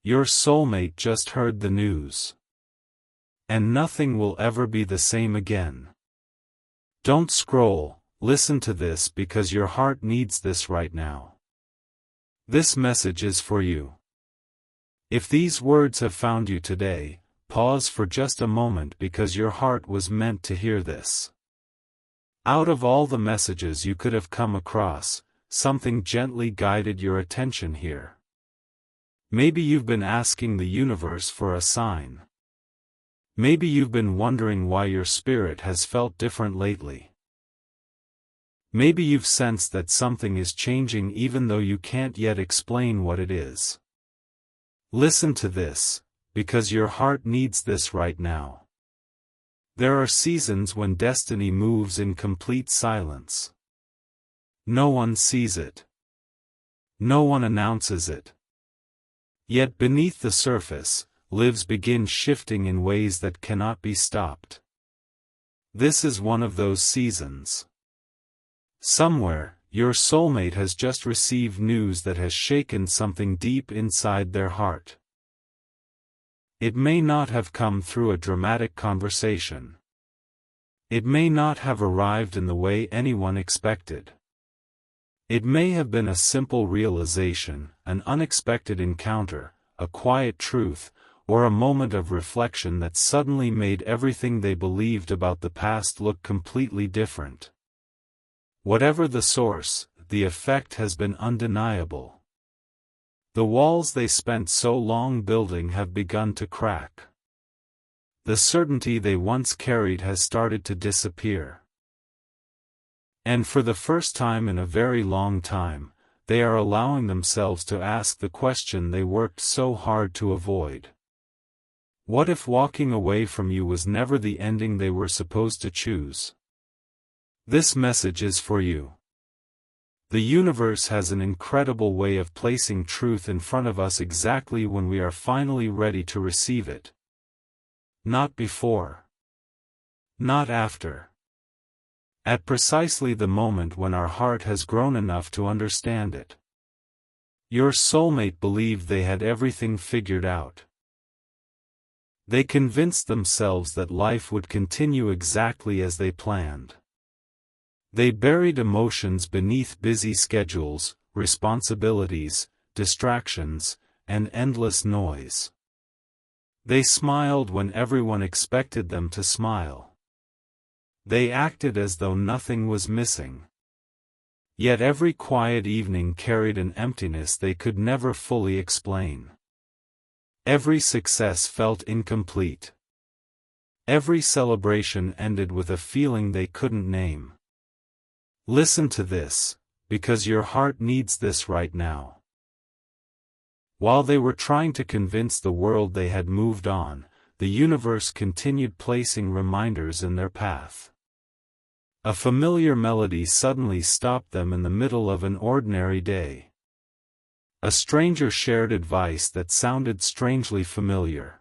Your soulmate just heard the news. And nothing will ever be the same again. Don't scroll, listen to this because your heart needs this right now. This message is for you. If these words have found you today, pause for just a moment because your heart was meant to hear this. Out of all the messages you could have come across, something gently guided your attention here. Maybe you've been asking the universe for a sign. Maybe you've been wondering why your spirit has felt different lately. Maybe you've sensed that something is changing even though you can't yet explain what it is. Listen to this, because your heart needs this right now. There are seasons when destiny moves in complete silence. No one sees it. No one announces it. Yet beneath the surface, lives begin shifting in ways that cannot be stopped. This is one of those seasons. Somewhere, your soulmate has just received news that has shaken something deep inside their heart. It may not have come through a dramatic conversation. It may not have arrived in the way anyone expected. It may have been a simple realization, an unexpected encounter, a quiet truth, or a moment of reflection that suddenly made everything they believed about the past look completely different. Whatever the source, the effect has been undeniable. The walls they spent so long building have begun to crack. The certainty they once carried has started to disappear. And for the first time in a very long time, they are allowing themselves to ask the question they worked so hard to avoid. What if walking away from you was never the ending they were supposed to choose? This message is for you. The universe has an incredible way of placing truth in front of us exactly when we are finally ready to receive it. Not before. Not after. At precisely the moment when our heart has grown enough to understand it. Your soulmate believed they had everything figured out. They convinced themselves that life would continue exactly as they planned. They buried emotions beneath busy schedules, responsibilities, distractions, and endless noise. They smiled when everyone expected them to smile. They acted as though nothing was missing. Yet every quiet evening carried an emptiness they could never fully explain. Every success felt incomplete. Every celebration ended with a feeling they couldn't name. Listen to this, because your heart needs this right now. While they were trying to convince the world they had moved on, the universe continued placing reminders in their path. A familiar melody suddenly stopped them in the middle of an ordinary day. A stranger shared advice that sounded strangely familiar.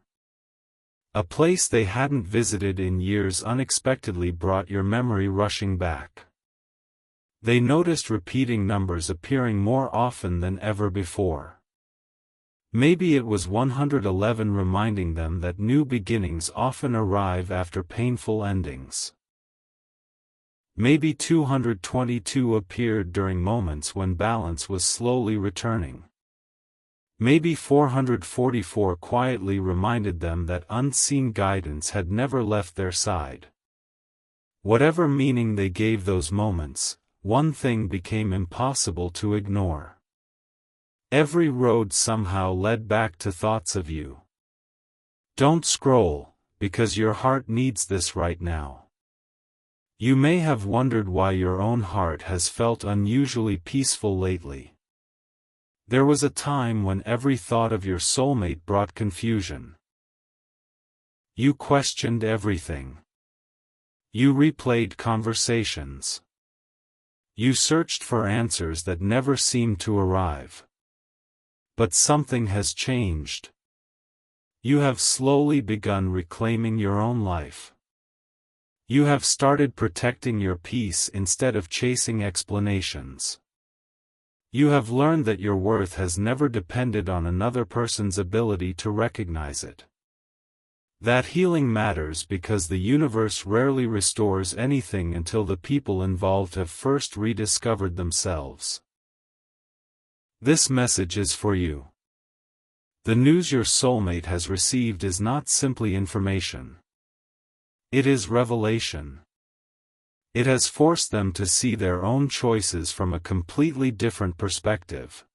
A place they hadn't visited in years unexpectedly brought your memory rushing back. They noticed repeating numbers appearing more often than ever before. Maybe it was 111 reminding them that new beginnings often arrive after painful endings. Maybe 222 appeared during moments when balance was slowly returning. Maybe 444 quietly reminded them that unseen guidance had never left their side. Whatever meaning they gave those moments, one thing became impossible to ignore. Every road somehow led back to thoughts of you. Don't scroll, because your heart needs this right now. You may have wondered why your own heart has felt unusually peaceful lately. There was a time when every thought of your soulmate brought confusion. You questioned everything. You replayed conversations. You searched for answers that never seemed to arrive. But something has changed. You have slowly begun reclaiming your own life. You have started protecting your peace instead of chasing explanations. You have learned that your worth has never depended on another person's ability to recognize it. That healing matters because the universe rarely restores anything until the people involved have first rediscovered themselves. This message is for you. The news your soulmate has received is not simply information. It is revelation. It has forced them to see their own choices from a completely different perspective.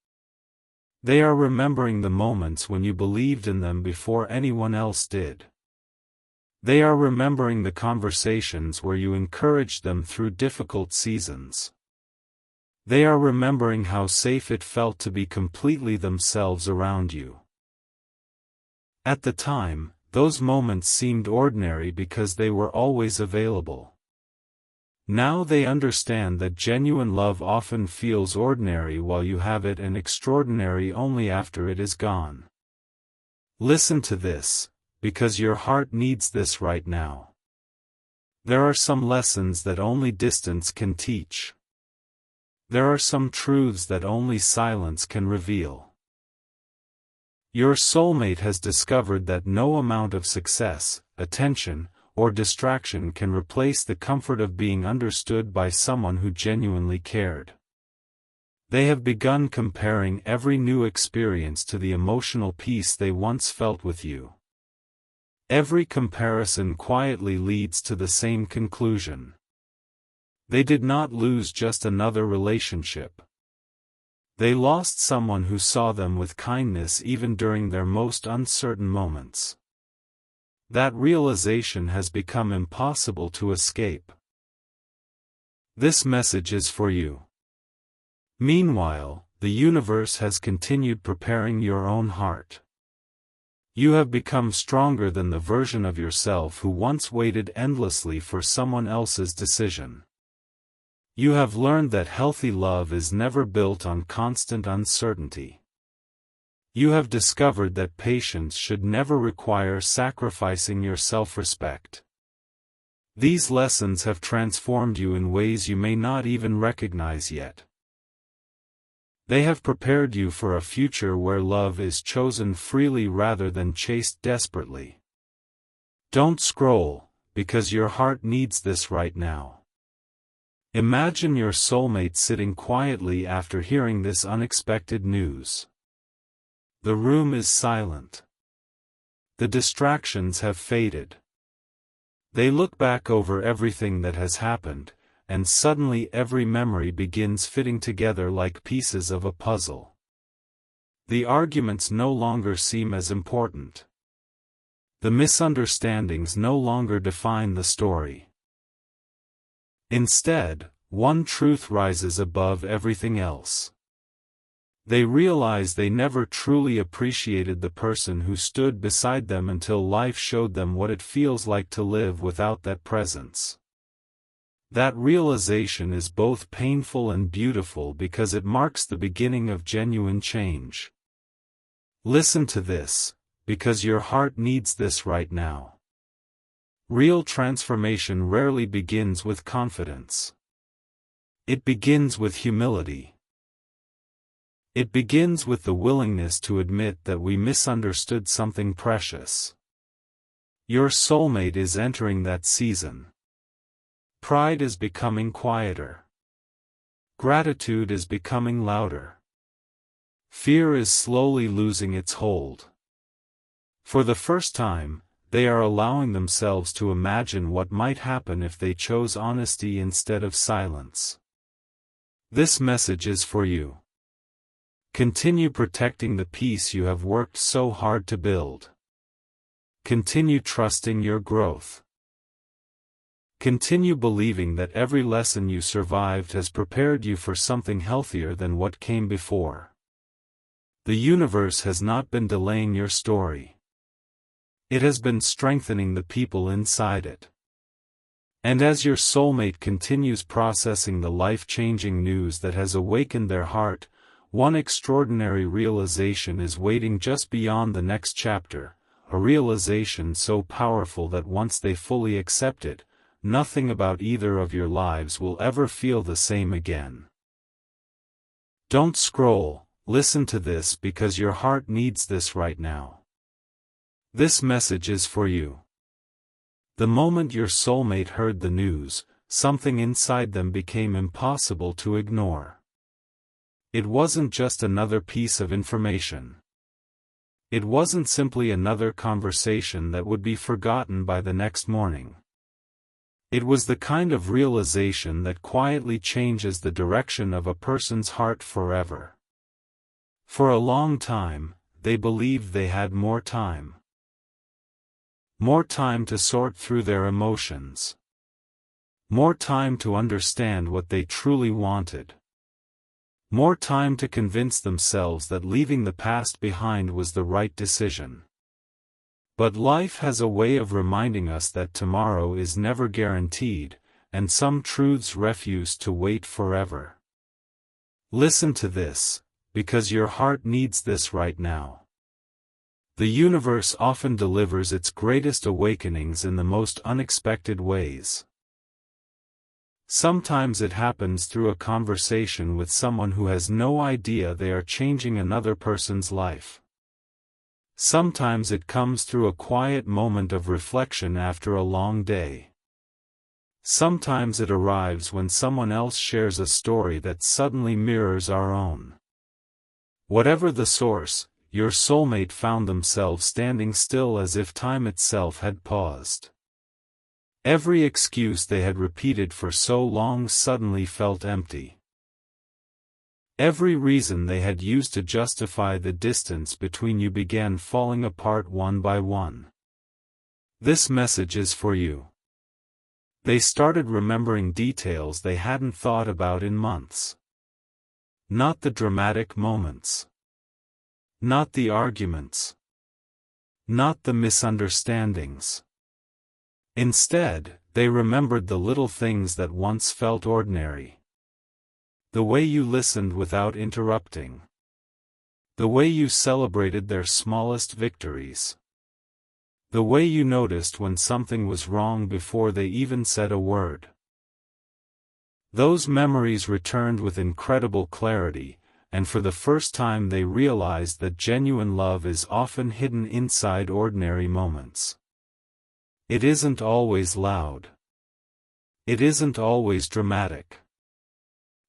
They are remembering the moments when you believed in them before anyone else did. They are remembering the conversations where you encouraged them through difficult seasons. They are remembering how safe it felt to be completely themselves around you. At the time, those moments seemed ordinary because they were always available. Now they understand that genuine love often feels ordinary while you have it and extraordinary only after it is gone. Listen to this, because your heart needs this right now. There are some lessons that only distance can teach. There are some truths that only silence can reveal. Your soulmate has discovered that no amount of success, attention, or distraction can replace the comfort of being understood by someone who genuinely cared. They have begun comparing every new experience to the emotional peace they once felt with you. Every comparison quietly leads to the same conclusion. They did not lose just another relationship. They lost someone who saw them with kindness even during their most uncertain moments. That realization has become impossible to escape. This message is for you. Meanwhile, the universe has continued preparing your own heart. You have become stronger than the version of yourself who once waited endlessly for someone else's decision. You have learned that healthy love is never built on constant uncertainty. You have discovered that patience should never require sacrificing your self-respect. These lessons have transformed you in ways you may not even recognize yet. They have prepared you for a future where love is chosen freely rather than chased desperately. Don't scroll, because your heart needs this right now. Imagine your soulmate sitting quietly after hearing this unexpected news. The room is silent. The distractions have faded. They look back over everything that has happened, and suddenly every memory begins fitting together like pieces of a puzzle. The arguments no longer seem as important. The misunderstandings no longer define the story. Instead, one truth rises above everything else. They realize they never truly appreciated the person who stood beside them until life showed them what it feels like to live without that presence. That realization is both painful and beautiful because it marks the beginning of genuine change. Listen to this, because your heart needs this right now. Real transformation rarely begins with confidence. It begins with humility. It begins with the willingness to admit that we misunderstood something precious. Your soulmate is entering that season. Pride is becoming quieter. Gratitude is becoming louder. Fear is slowly losing its hold. For the first time, they are allowing themselves to imagine what might happen if they chose honesty instead of silence. This message is for you. Continue protecting the peace you have worked so hard to build. Continue trusting your growth. Continue believing that every lesson you survived has prepared you for something healthier than what came before. The universe has not been delaying your story. It has been strengthening the people inside it. And as your soulmate continues processing the life-changing news that has awakened their heart, one extraordinary realization is waiting just beyond the next chapter, a realization so powerful that once they fully accept it, nothing about either of your lives will ever feel the same again. Don't scroll, listen to this because your heart needs this right now. This message is for you. The moment your soulmate heard the news, something inside them became impossible to ignore. It wasn't just another piece of information. It wasn't simply another conversation that would be forgotten by the next morning. It was the kind of realization that quietly changes the direction of a person's heart forever. For a long time, they believed they had more time. More time to sort through their emotions. More time to understand what they truly wanted. More time to convince themselves that leaving the past behind was the right decision. But life has a way of reminding us that tomorrow is never guaranteed, and some truths refuse to wait forever. Listen to this, because your heart needs this right now. The universe often delivers its greatest awakenings in the most unexpected ways. Sometimes it happens through a conversation with someone who has no idea they are changing another person's life. Sometimes it comes through a quiet moment of reflection after a long day. Sometimes it arrives when someone else shares a story that suddenly mirrors our own. Whatever the source, your soulmate found themselves standing still as if time itself had paused. Every excuse they had repeated for so long suddenly felt empty. Every reason they had used to justify the distance between you began falling apart one by one. This message is for you. They started remembering details they hadn't thought about in months. Not the dramatic moments. Not the arguments. Not the misunderstandings. Instead, they remembered the little things that once felt ordinary. The way you listened without interrupting. The way you celebrated their smallest victories. The way you noticed when something was wrong before they even said a word. Those memories returned with incredible clarity, and for the first time they realized that genuine love is often hidden inside ordinary moments. It isn't always loud. It isn't always dramatic.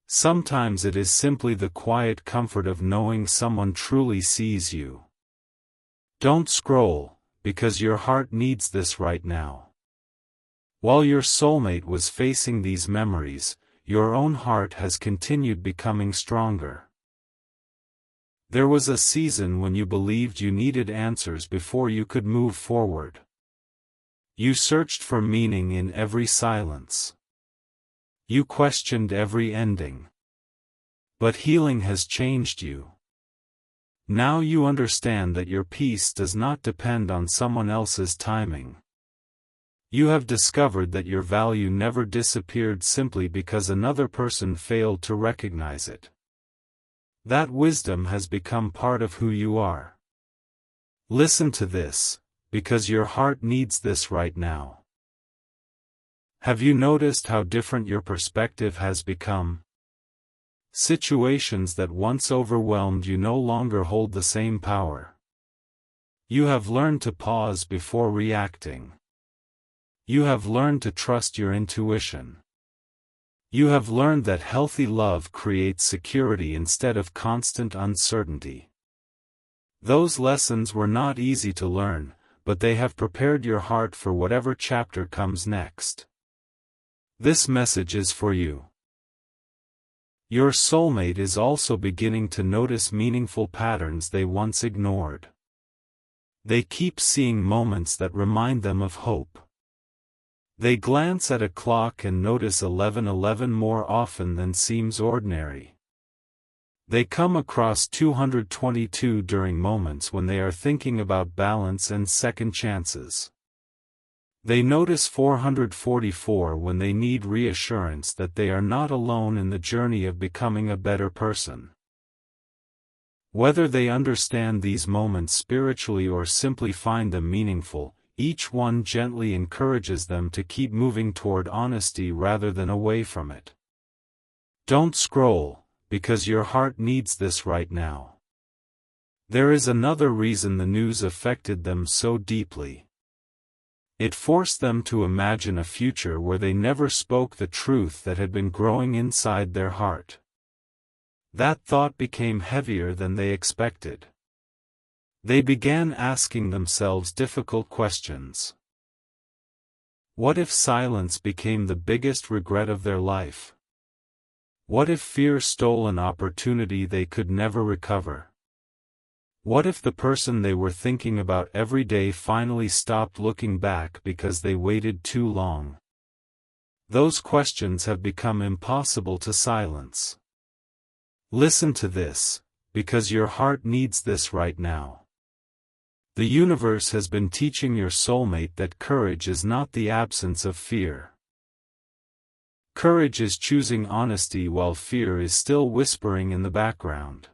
Sometimes it is simply the quiet comfort of knowing someone truly sees you. Don't scroll, because your heart needs this right now. While your soulmate was facing these memories, your own heart has continued becoming stronger. There was a season when you believed you needed answers before you could move forward. You searched for meaning in every silence. You questioned every ending. But healing has changed you. Now you understand that your peace does not depend on someone else's timing. You have discovered that your value never disappeared simply because another person failed to recognize it. That wisdom has become part of who you are. Listen to this, because your heart needs this right now. Have you noticed how different your perspective has become? Situations that once overwhelmed you no longer hold the same power. You have learned to pause before reacting. You have learned to trust your intuition. You have learned that healthy love creates security instead of constant uncertainty. Those lessons were not easy to learn, but they have prepared your heart for whatever chapter comes next. This message is for you. Your soulmate is also beginning to notice meaningful patterns they once ignored. They keep seeing moments that remind them of hope. They glance at a clock and notice 11:11 more often than seems ordinary. They come across 222 during moments when they are thinking about balance and second chances. They notice 444 when they need reassurance that they are not alone in the journey of becoming a better person. Whether they understand these moments spiritually or simply find them meaningful, each one gently encourages them to keep moving toward honesty rather than away from it. Don't scroll, because your heart needs this right now. There is another reason the news affected them so deeply. It forced them to imagine a future where they never spoke the truth that had been growing inside their heart. That thought became heavier than they expected. They began asking themselves difficult questions. What if silence became the biggest regret of their life? What if fear stole an opportunity they could never recover? What if the person they were thinking about every day finally stopped looking back because they waited too long? Those questions have become impossible to silence. Listen to this, because your heart needs this right now. The universe has been teaching your soulmate that courage is not the absence of fear. Courage is choosing honesty while fear is still whispering in the background.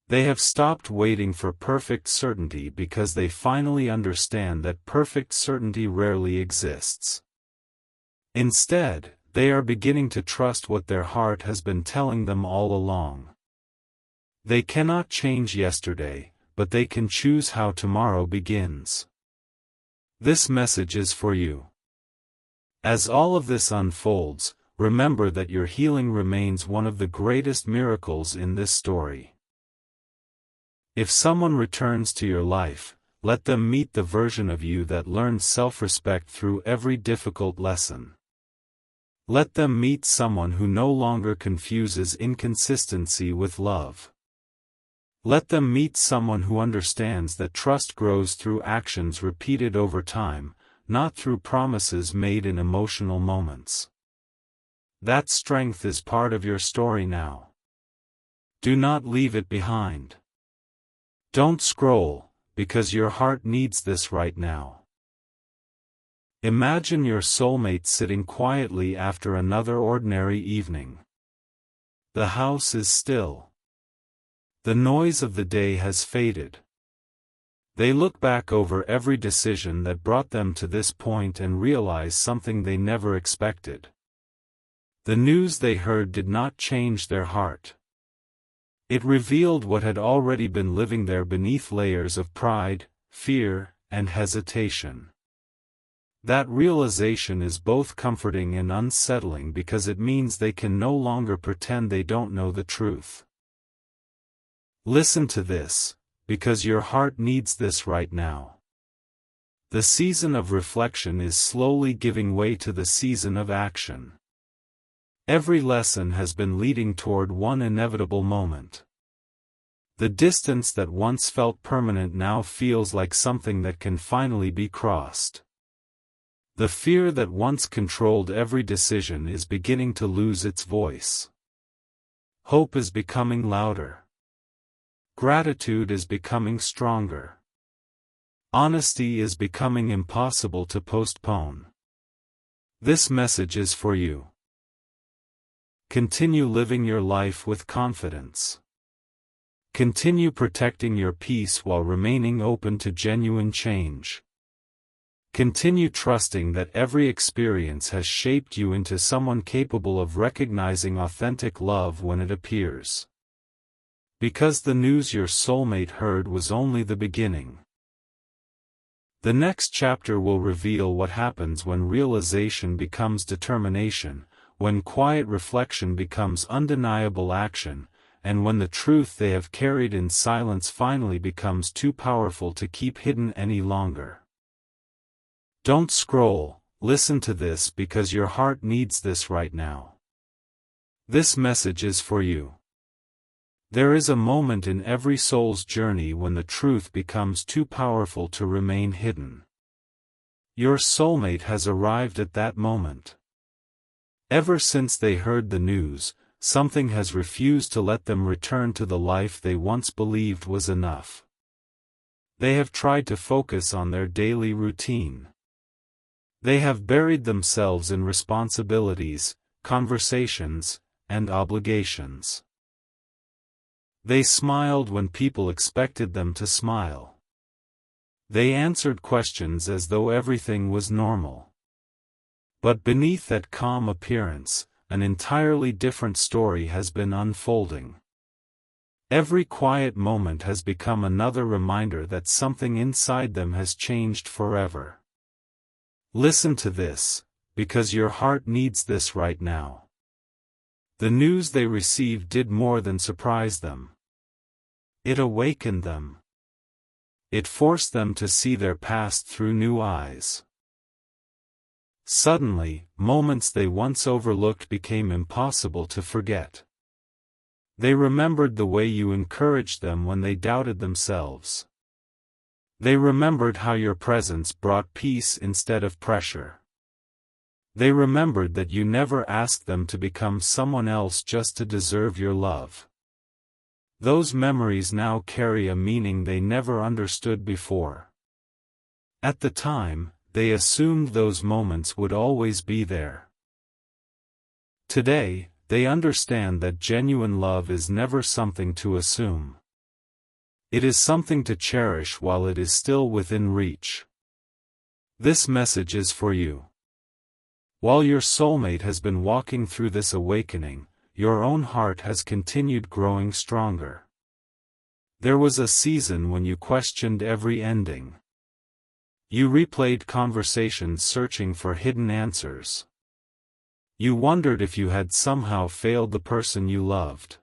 They have stopped waiting for perfect certainty because they finally understand that perfect certainty rarely exists. Instead, they are beginning to trust what their heart has been telling them all along. They cannot change yesterday, but they can choose how tomorrow begins. This message is for you. As all of this unfolds, remember that your healing remains one of the greatest miracles in this story. If someone returns to your life, let them meet the version of you that learns self-respect through every difficult lesson. Let them meet someone who no longer confuses inconsistency with love. Let them meet someone who understands that trust grows through actions repeated over time, not through promises made in emotional moments. That strength is part of your story now. Do not leave it behind. Don't scroll, because your heart needs this right now. Imagine your soulmate sitting quietly after another ordinary evening. The house is still. The noise of the day has faded. They look back over every decision that brought them to this point and realize something they never expected. The news they heard did not change their heart. It revealed what had already been living there beneath layers of pride, fear, and hesitation. That realization is both comforting and unsettling because it means they can no longer pretend they don't know the truth. Listen to this, because your heart needs this right now. The season of reflection is slowly giving way to the season of action. Every lesson has been leading toward one inevitable moment. The distance that once felt permanent now feels like something that can finally be crossed. The fear that once controlled every decision is beginning to lose its voice. Hope is becoming louder. Gratitude is becoming stronger. Honesty is becoming impossible to postpone. This message is for you. Continue living your life with confidence. Continue protecting your peace while remaining open to genuine change. Continue trusting that every experience has shaped you into someone capable of recognizing authentic love when it appears. Because the news your soulmate heard was only the beginning. The next chapter will reveal what happens when realization becomes determination, when quiet reflection becomes undeniable action, and when the truth they have carried in silence finally becomes too powerful to keep hidden any longer. Don't scroll, listen to this because your heart needs this right now. This message is for you. There is a moment in every soul's journey when the truth becomes too powerful to remain hidden. Your soulmate has arrived at that moment. Ever since they heard the news, something has refused to let them return to the life they once believed was enough. They have tried to focus on their daily routine. They have buried themselves in responsibilities, conversations, and obligations. They smiled when people expected them to smile. They answered questions as though everything was normal. But beneath that calm appearance, an entirely different story has been unfolding. Every quiet moment has become another reminder that something inside them has changed forever. Listen to this, because your heart needs this right now. The news they received did more than surprise them. It awakened them. It forced them to see their past through new eyes. Suddenly, moments they once overlooked became impossible to forget. They remembered the way you encouraged them when they doubted themselves. They remembered how your presence brought peace instead of pressure. They remembered that you never asked them to become someone else just to deserve your love. Those memories now carry a meaning they never understood before. At the time, they assumed those moments would always be there. Today, they understand that genuine love is never something to assume. It is something to cherish while it is still within reach. This message is for you. While your soulmate has been walking through this awakening, your own heart has continued growing stronger. There was a season when you questioned every ending. You replayed conversations searching for hidden answers. You wondered if you had somehow failed the person you loved.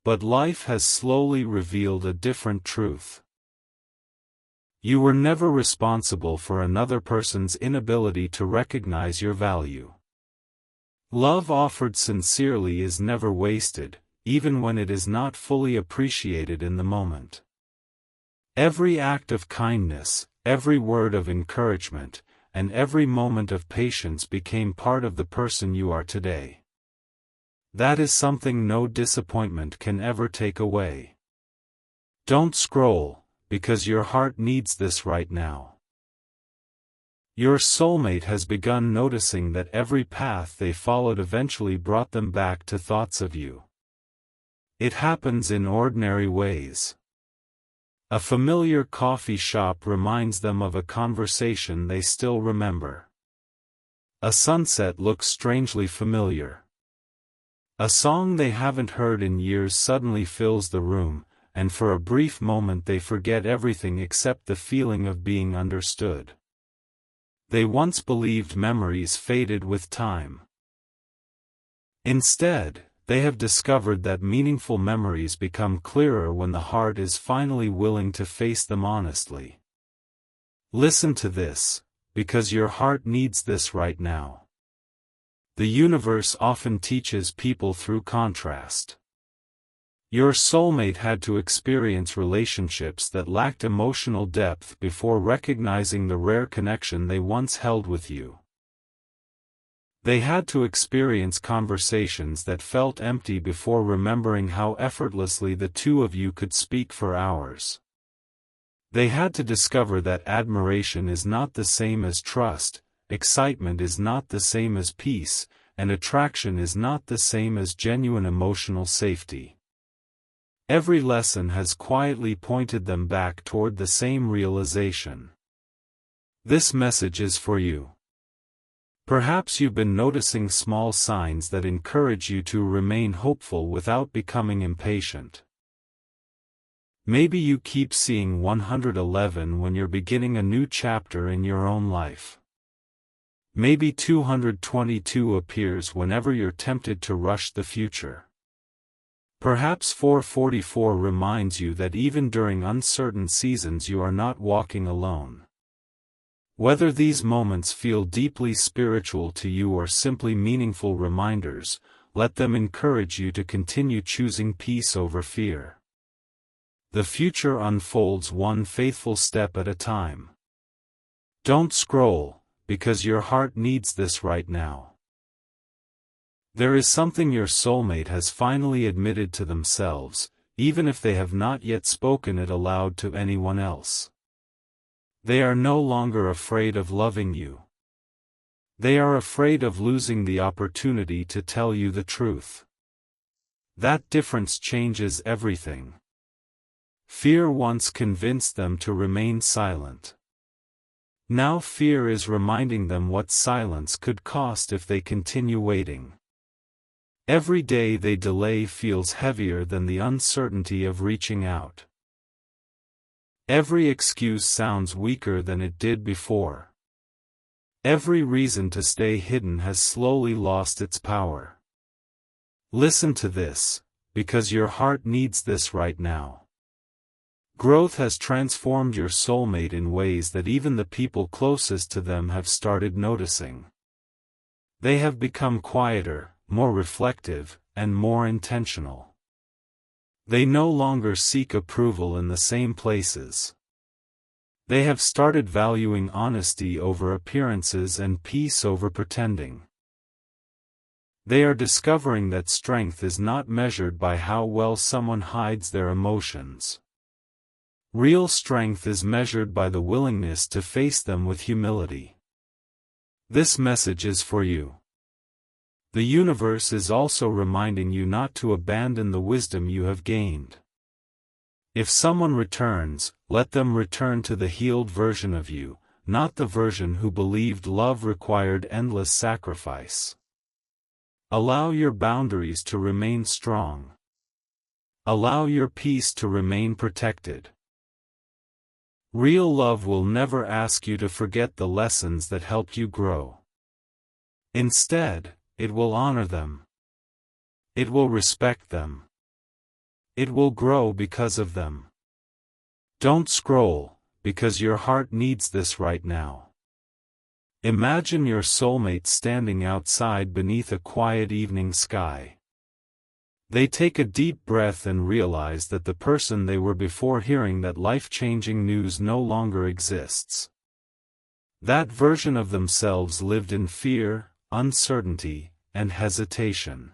But life has slowly revealed a different truth. You were never responsible for another person's inability to recognize your value. Love offered sincerely is never wasted, even when it is not fully appreciated in the moment. Every act of kindness, every word of encouragement, and every moment of patience became part of the person you are today. That is something no disappointment can ever take away. Don't scroll, because your heart needs this right now. Your soulmate has begun noticing that every path they followed eventually brought them back to thoughts of you. It happens in ordinary ways. A familiar coffee shop reminds them of a conversation they still remember. A sunset looks strangely familiar. A song they haven't heard in years suddenly fills the room, and for a brief moment they forget everything except the feeling of being understood. They once believed memories faded with time. Instead, they have discovered that meaningful memories become clearer when the heart is finally willing to face them honestly. Listen to this, because your heart needs this right now. The universe often teaches people through contrast. Your soulmate had to experience relationships that lacked emotional depth before recognizing the rare connection they once held with you. They had to experience conversations that felt empty before remembering how effortlessly the two of you could speak for hours. They had to discover that admiration is not the same as trust, excitement is not the same as peace, and attraction is not the same as genuine emotional safety. Every lesson has quietly pointed them back toward the same realization. This message is for you. Perhaps you've been noticing small signs that encourage you to remain hopeful without becoming impatient. Maybe you keep seeing 111 when you're beginning a new chapter in your own life. Maybe 222 appears whenever you're tempted to rush the future. Perhaps 444 reminds you that even during uncertain seasons you are not walking alone. Whether these moments feel deeply spiritual to you or simply meaningful reminders, let them encourage you to continue choosing peace over fear. The future unfolds one faithful step at a time. Don't scroll, because your heart needs this right now. There is something your soulmate has finally admitted to themselves, even if they have not yet spoken it aloud to anyone else. They are no longer afraid of loving you. They are afraid of losing the opportunity to tell you the truth. That difference changes everything. Fear once convinced them to remain silent. Now fear is reminding them what silence could cost if they continue waiting. Every day they delay feels heavier than the uncertainty of reaching out. Every excuse sounds weaker than it did before. Every reason to stay hidden has slowly lost its power. Listen to this, because your heart needs this right now. Growth has transformed your soulmate in ways that even the people closest to them have started noticing. They have become quieter, more reflective, and more intentional. They no longer seek approval in the same places. They have started valuing honesty over appearances and peace over pretending. They are discovering that strength is not measured by how well someone hides their emotions. Real strength is measured by the willingness to face them with humility. This message is for you. The universe is also reminding you not to abandon the wisdom you have gained. If someone returns, let them return to the healed version of you, not the version who believed love required endless sacrifice. Allow your boundaries to remain strong. Allow your peace to remain protected. Real love will never ask you to forget the lessons that helped you grow. Instead, it will honor them. It will respect them. It will grow because of them. Don't scroll, because your heart needs this right now. Imagine your soulmate standing outside beneath a quiet evening sky. They take a deep breath and realize that the person they were before hearing that life-changing news no longer exists. That version of themselves lived in fear, uncertainty, and hesitation.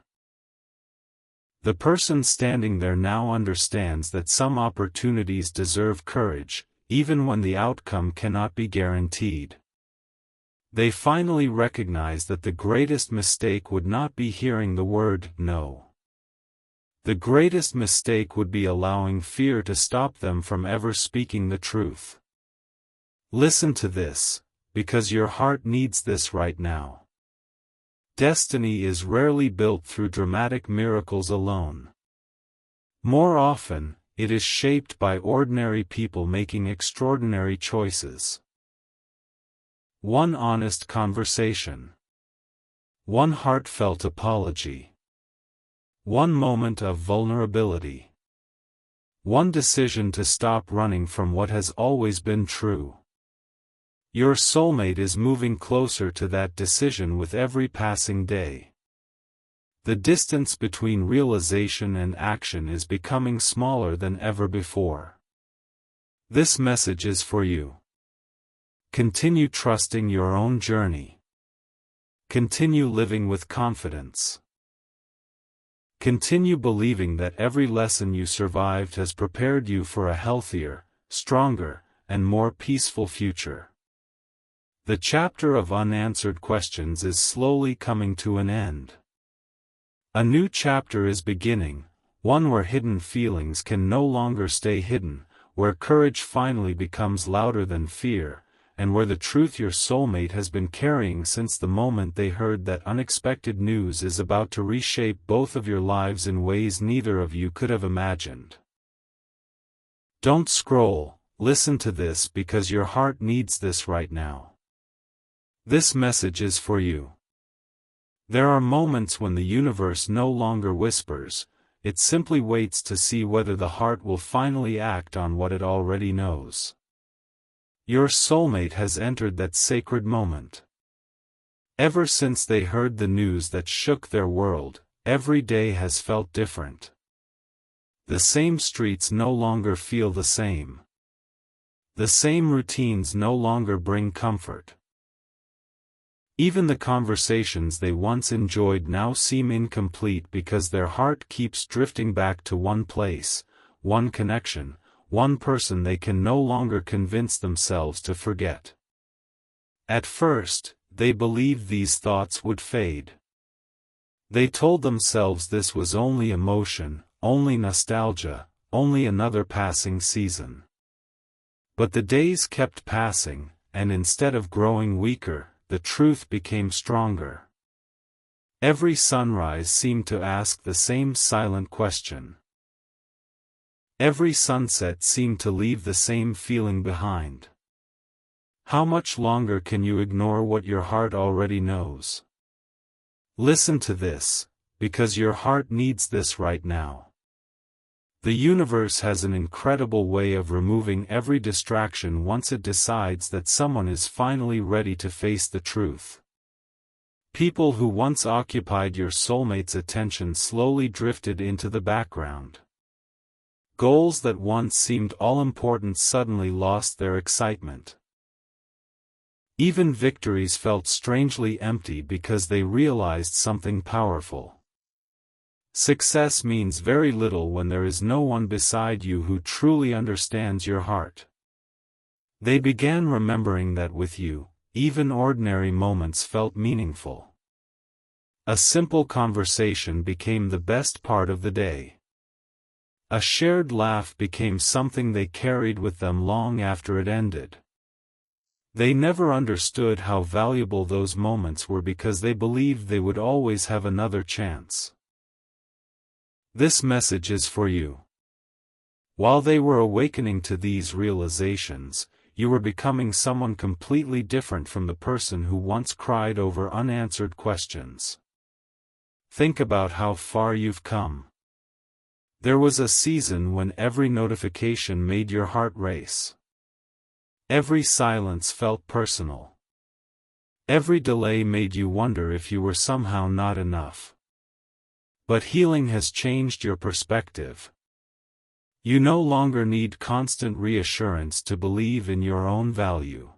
The person standing there now understands that some opportunities deserve courage, even when the outcome cannot be guaranteed. They finally recognize that the greatest mistake would not be hearing the word no. The greatest mistake would be allowing fear to stop them from ever speaking the truth. Listen to this, because your heart needs this right now. Destiny is rarely built through dramatic miracles alone. More often, it is shaped by ordinary people making extraordinary choices. One honest conversation. One heartfelt apology. One moment of vulnerability. One decision to stop running from what has always been true. Your soulmate is moving closer to that decision with every passing day. The distance between realization and action is becoming smaller than ever before. This message is for you. Continue trusting your own journey. Continue living with confidence. Continue believing that every lesson you survived has prepared you for a healthier, stronger, and more peaceful future. The chapter of unanswered questions is slowly coming to an end. A new chapter is beginning, one where hidden feelings can no longer stay hidden, where courage finally becomes louder than fear, and where the truth your soulmate has been carrying since the moment they heard that unexpected news is about to reshape both of your lives in ways neither of you could have imagined. Don't scroll, listen to this because your heart needs this right now. This message is for you. There are moments when the universe no longer whispers, it simply waits to see whether the heart will finally act on what it already knows. Your soulmate has entered that sacred moment. Ever since they heard the news that shook their world, every day has felt different. The same streets no longer feel the same. The same routines no longer bring comfort. Even the conversations they once enjoyed now seem incomplete because their heart keeps drifting back to one place, one connection, one person they can no longer convince themselves to forget. At first, they believed these thoughts would fade. They told themselves this was only emotion, only nostalgia, only another passing season. But the days kept passing, and instead of growing weaker, the truth became stronger. Every sunrise seemed to ask the same silent question. Every sunset seemed to leave the same feeling behind. How much longer can you ignore what your heart already knows? Listen to this, because your heart needs this right now. The universe has an incredible way of removing every distraction once it decides that someone is finally ready to face the truth. People who once occupied your soulmate's attention slowly drifted into the background. Goals that once seemed all-important suddenly lost their excitement. Even victories felt strangely empty because they realized something powerful. Success means very little when there is no one beside you who truly understands your heart. They began remembering that with you, even ordinary moments felt meaningful. A simple conversation became the best part of the day. A shared laugh became something they carried with them long after it ended. They never understood how valuable those moments were because they believed they would always have another chance. This message is for you. While they were awakening to these realizations, you were becoming someone completely different from the person who once cried over unanswered questions. Think about how far you've come. There was a season when every notification made your heart race. Every silence felt personal. Every delay made you wonder if you were somehow not enough. But healing has changed your perspective. You no longer need constant reassurance to believe in your own value.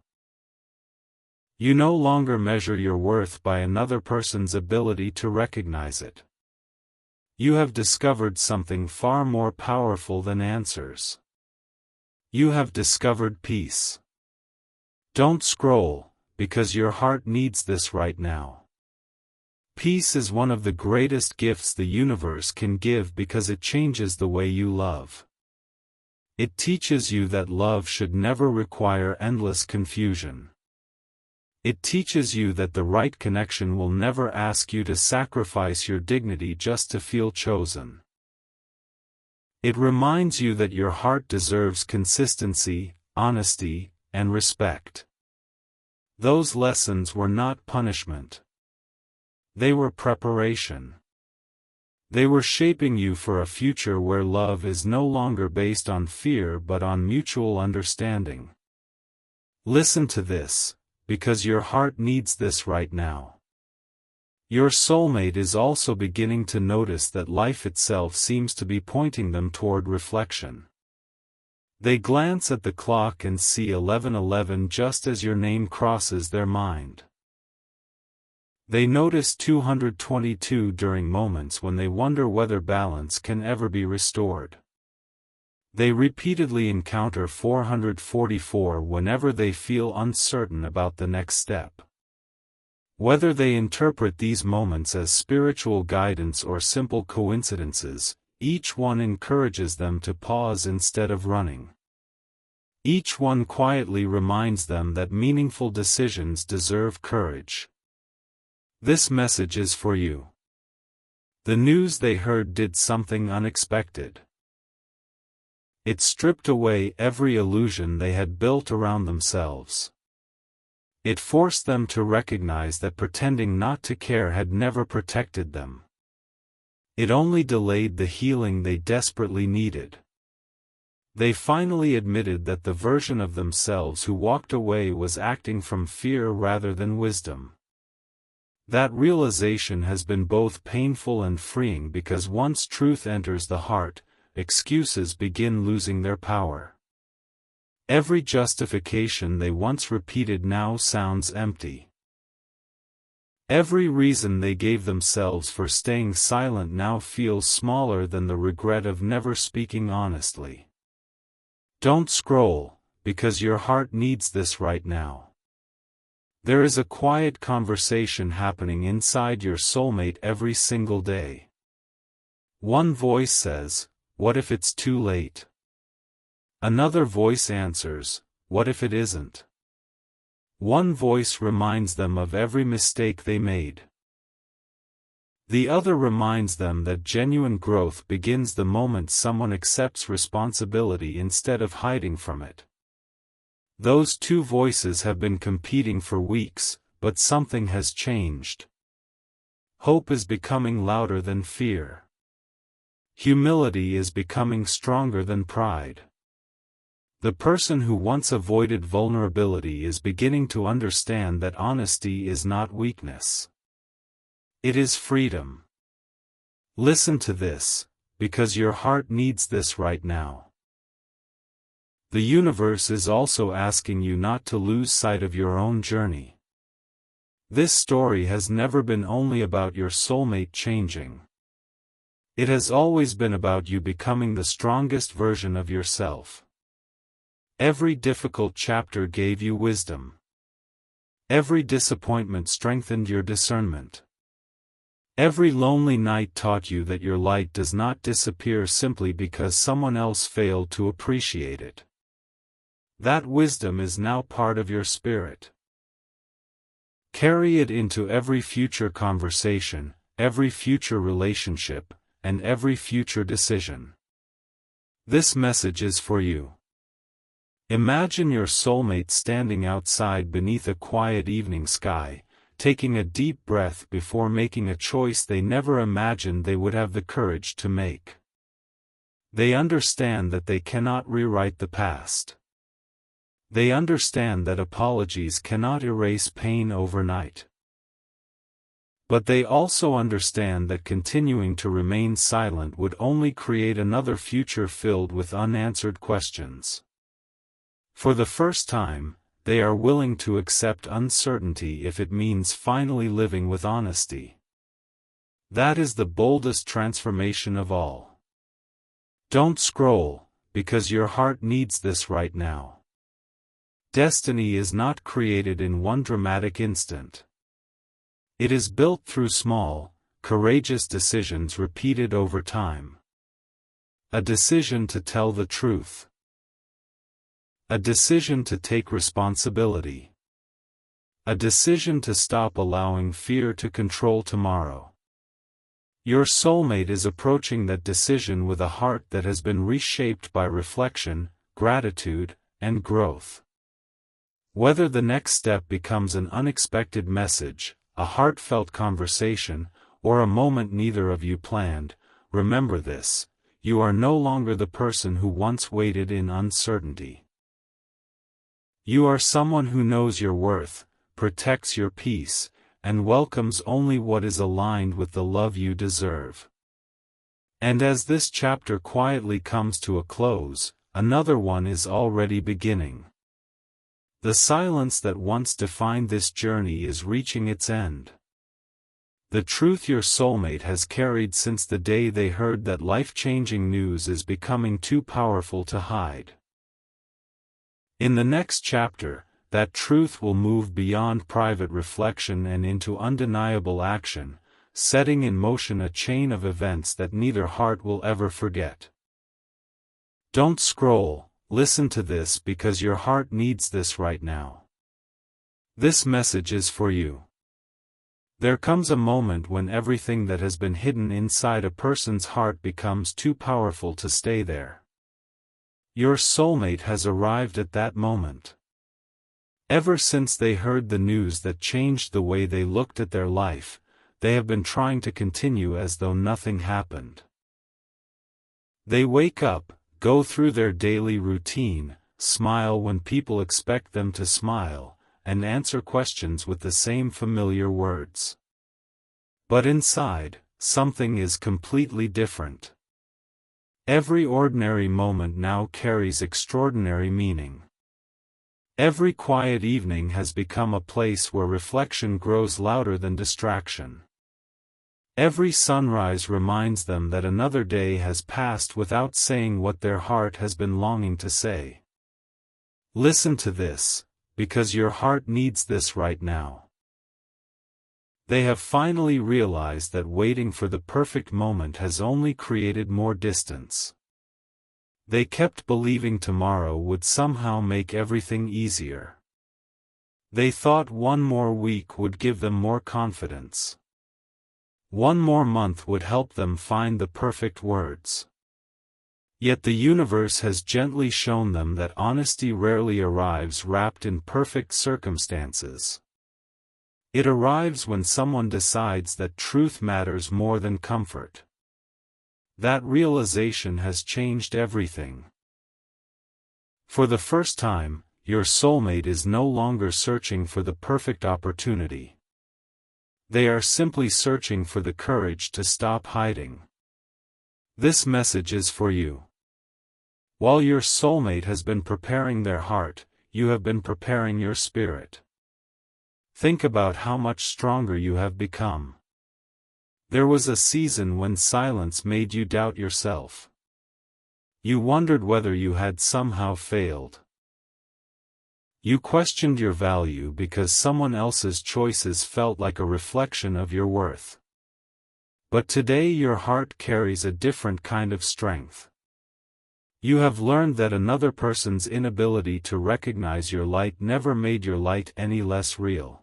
You no longer measure your worth by another person's ability to recognize it. You have discovered something far more powerful than answers. You have discovered peace. Don't scroll, because your heart needs this right now. Peace is one of the greatest gifts the universe can give because it changes the way you love. It teaches you that love should never require endless confusion. It teaches you that the right connection will never ask you to sacrifice your dignity just to feel chosen. It reminds you that your heart deserves consistency, honesty, and respect. Those lessons were not punishment. They were preparation. They were shaping you for a future where love is no longer based on fear but on mutual understanding. Listen to this, because your heart needs this right now. Your soulmate is also beginning to notice that life itself seems to be pointing them toward reflection. They glance at the clock and see 11:11 just as your name crosses their mind. They notice 222 during moments when they wonder whether balance can ever be restored. They repeatedly encounter 444 whenever they feel uncertain about the next step. Whether they interpret these moments as spiritual guidance or simple coincidences, each one encourages them to pause instead of running. Each one quietly reminds them that meaningful decisions deserve courage. This message is for you. The news they heard did something unexpected. It stripped away every illusion they had built around themselves. It forced them to recognize that pretending not to care had never protected them. It only delayed the healing they desperately needed. They finally admitted that the version of themselves who walked away was acting from fear rather than wisdom. That realization has been both painful and freeing because once truth enters the heart, excuses begin losing their power. Every justification they once repeated now sounds empty. Every reason they gave themselves for staying silent now feels smaller than the regret of never speaking honestly. Don't scroll, because your heart needs this right now. There is a quiet conversation happening inside your soulmate every single day. One voice says, "What if it's too late?" Another voice answers, "What if it isn't?" One voice reminds them of every mistake they made. The other reminds them that genuine growth begins the moment someone accepts responsibility instead of hiding from it. Those two voices have been competing for weeks, but something has changed. Hope is becoming louder than fear. Humility is becoming stronger than pride. The person who once avoided vulnerability is beginning to understand that honesty is not weakness. It is freedom. Listen to this, because your heart needs this right now. The universe is also asking you not to lose sight of your own journey. This story has never been only about your soulmate changing. It has always been about you becoming the strongest version of yourself. Every difficult chapter gave you wisdom. Every disappointment strengthened your discernment. Every lonely night taught you that your light does not disappear simply because someone else failed to appreciate it. That wisdom is now part of your spirit. Carry it into every future conversation, every future relationship, and every future decision. This message is for you. Imagine your soulmate standing outside beneath a quiet evening sky, taking a deep breath before making a choice they never imagined they would have the courage to make. They understand that they cannot rewrite the past. They understand that apologies cannot erase pain overnight. But they also understand that continuing to remain silent would only create another future filled with unanswered questions. For the first time, they are willing to accept uncertainty if it means finally living with honesty. That is the boldest transformation of all. Don't scroll, because your heart needs this right now. Destiny is not created in one dramatic instant. It is built through small, courageous decisions repeated over time. A decision to tell the truth. A decision to take responsibility. A decision to stop allowing fear to control tomorrow. Your soulmate is approaching that decision with a heart that has been reshaped by reflection, gratitude, and growth. Whether the next step becomes an unexpected message, a heartfelt conversation, or a moment neither of you planned, remember this: you are no longer the person who once waited in uncertainty. You are someone who knows your worth, protects your peace, and welcomes only what is aligned with the love you deserve. And as this chapter quietly comes to a close, another one is already beginning. The silence that once defined this journey is reaching its end. The truth your soulmate has carried since the day they heard that life-changing news is becoming too powerful to hide. In the next chapter, that truth will move beyond private reflection and into undeniable action, setting in motion a chain of events that neither heart will ever forget. Don't scroll. Listen to this because your heart needs this right now. This message is for you. There comes a moment when everything that has been hidden inside a person's heart becomes too powerful to stay there. Your soulmate has arrived at that moment. Ever since they heard the news that changed the way they looked at their life, they have been trying to continue as though nothing happened. They wake up, go through their daily routine, smile when people expect them to smile, and answer questions with the same familiar words. But inside, something is completely different. Every ordinary moment now carries extraordinary meaning. Every quiet evening has become a place where reflection grows louder than distraction. Every sunrise reminds them that another day has passed without saying what their heart has been longing to say. Listen to this, because your heart needs this right now. They have finally realized that waiting for the perfect moment has only created more distance. They kept believing tomorrow would somehow make everything easier. They thought one more week would give them more confidence. One more month would help them find the perfect words. Yet the universe has gently shown them that honesty rarely arrives wrapped in perfect circumstances. It arrives when someone decides that truth matters more than comfort. That realization has changed everything. For the first time, your soulmate is no longer searching for the perfect opportunity. They are simply searching for the courage to stop hiding. This message is for you. While your soulmate has been preparing their heart, you have been preparing your spirit. Think about how much stronger you have become. There was a season when silence made you doubt yourself. You wondered whether you had somehow failed. You questioned your value because someone else's choices felt like a reflection of your worth. But today your heart carries a different kind of strength. You have learned that another person's inability to recognize your light never made your light any less real.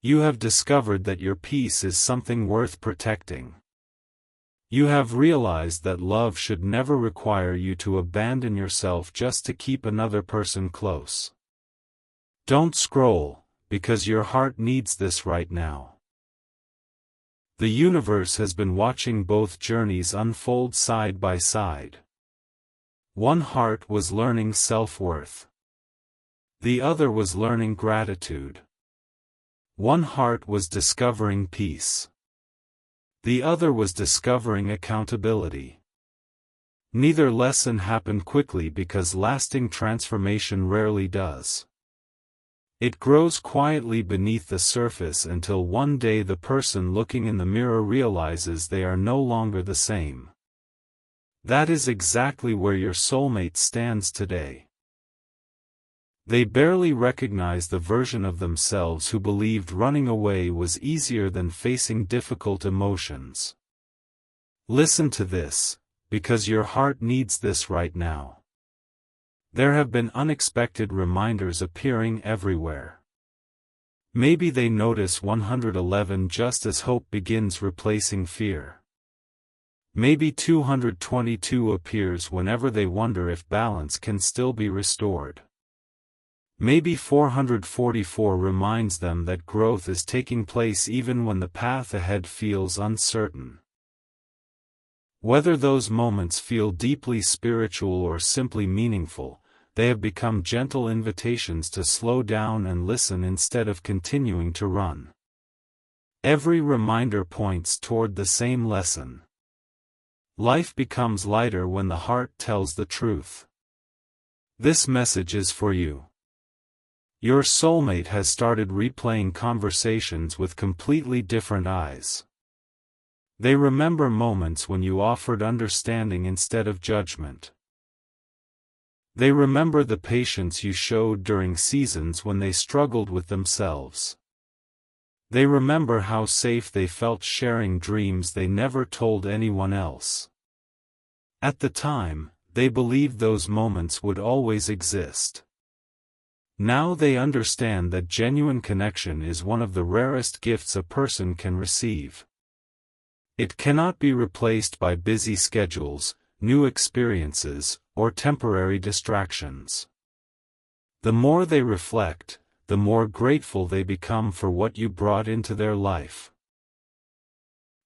You have discovered that your peace is something worth protecting. You have realized that love should never require you to abandon yourself just to keep another person close. Don't scroll, because your heart needs this right now. The universe has been watching both journeys unfold side by side. One heart was learning self-worth. The other was learning gratitude. One heart was discovering peace. The other was discovering accountability. Neither lesson happened quickly because lasting transformation rarely does. It grows quietly beneath the surface until one day the person looking in the mirror realizes they are no longer the same. That is exactly where your soulmate stands today. They barely recognize the version of themselves who believed running away was easier than facing difficult emotions. Listen to this, because your heart needs this right now. There have been unexpected reminders appearing everywhere. Maybe they notice 111 just as hope begins replacing fear. Maybe 222 appears whenever they wonder if balance can still be restored. Maybe 444 reminds them that growth is taking place even when the path ahead feels uncertain. Whether those moments feel deeply spiritual or simply meaningful, they have become gentle invitations to slow down and listen instead of continuing to run. Every reminder points toward the same lesson. Life becomes lighter when the heart tells the truth. This message is for you. Your soulmate has started replaying conversations with completely different eyes. They remember moments when you offered understanding instead of judgment. They remember the patience you showed during seasons when they struggled with themselves. They remember how safe they felt sharing dreams they never told anyone else. At the time, they believed those moments would always exist. Now they understand that genuine connection is one of the rarest gifts a person can receive. It cannot be replaced by busy schedules, new experiences, or temporary distractions. The more they reflect, the more grateful they become for what you brought into their life.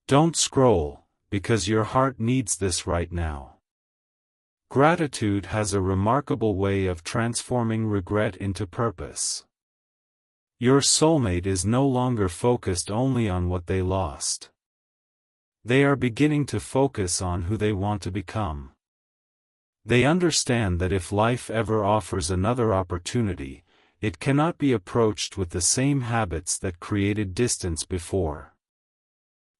Don't scroll, because your heart needs this right now. Gratitude has a remarkable way of transforming regret into purpose. Your soulmate is no longer focused only on what they lost. They are beginning to focus on who they want to become. They understand that if life ever offers another opportunity, it cannot be approached with the same habits that created distance before.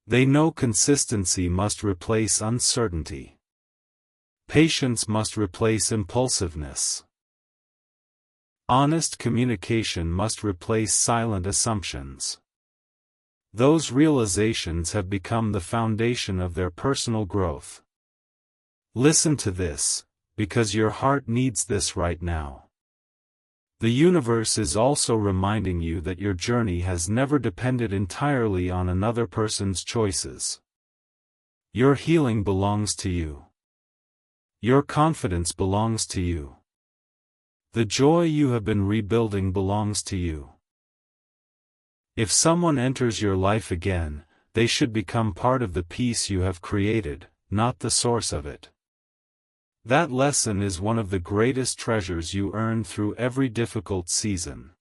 They know consistency must replace uncertainty. Patience must replace impulsiveness. Honest communication must replace silent assumptions. Those realizations have become the foundation of their personal growth. Listen to this, because your heart needs this right now. The universe is also reminding you that your journey has never depended entirely on another person's choices. Your healing belongs to you. Your confidence belongs to you. The joy you have been rebuilding belongs to you. If someone enters your life again, they should become part of the peace you have created, not the source of it. That lesson is one of the greatest treasures you earn through every difficult season.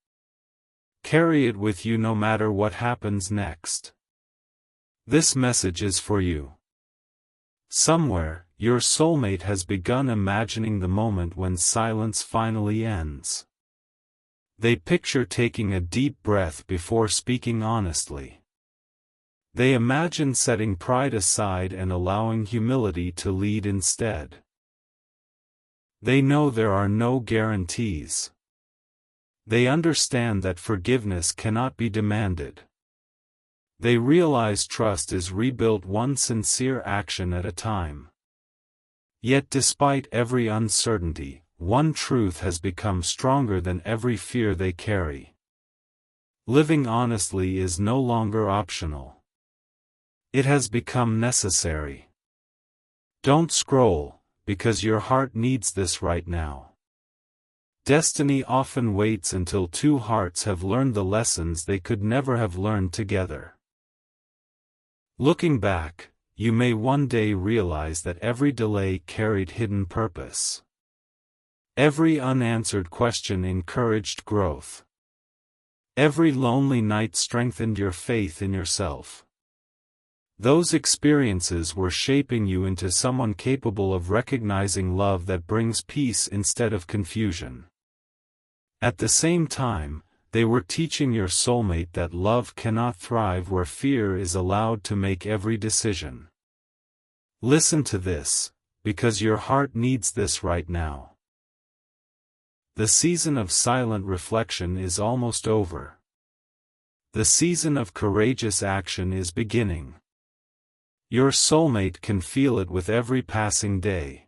Carry it with you no matter what happens next. This message is for you. Somewhere, your soulmate has begun imagining the moment when silence finally ends. They picture taking a deep breath before speaking honestly. They imagine setting pride aside and allowing humility to lead instead. They know there are no guarantees. They understand that forgiveness cannot be demanded. They realize trust is rebuilt one sincere action at a time. Yet despite every uncertainty, one truth has become stronger than every fear they carry. Living honestly is no longer optional. It has become necessary. Don't scroll, because your heart needs this right now. Destiny often waits until two hearts have learned the lessons they could never have learned together. Looking back, you may one day realize that every delay carried hidden purpose. Every unanswered question encouraged growth. Every lonely night strengthened your faith in yourself. Those experiences were shaping you into someone capable of recognizing love that brings peace instead of confusion. At the same time, they were teaching your soulmate that love cannot thrive where fear is allowed to make every decision. Listen to this, because your heart needs this right now. The season of silent reflection is almost over. The season of courageous action is beginning. Your soulmate can feel it with every passing day.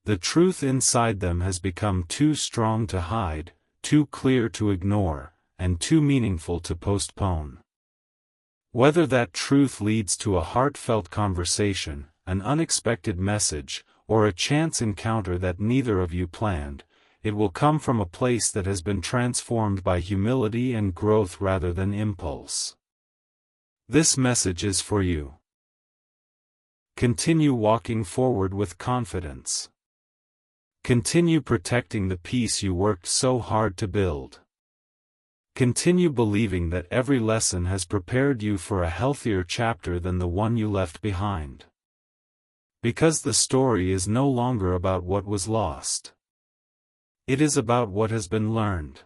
The truth inside them has become too strong to hide, too clear to ignore, and too meaningful to postpone. Whether that truth leads to a heartfelt conversation, an unexpected message, or a chance encounter that neither of you planned, it will come from a place that has been transformed by humility and growth rather than impulse. This message is for you. Continue walking forward with confidence. Continue protecting the peace you worked so hard to build. Continue believing that every lesson has prepared you for a healthier chapter than the one you left behind. Because the story is no longer about what was lost. It is about what has been learned.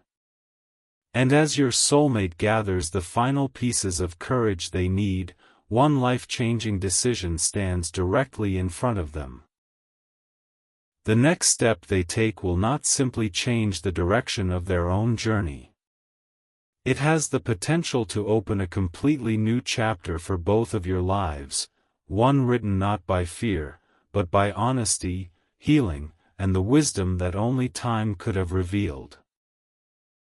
And as your soulmate gathers the final pieces of courage they need, one life-changing decision stands directly in front of them. The next step they take will not simply change the direction of their own journey. It has the potential to open a completely new chapter for both of your lives, one written not by fear, but by honesty, healing, and the wisdom that only time could have revealed.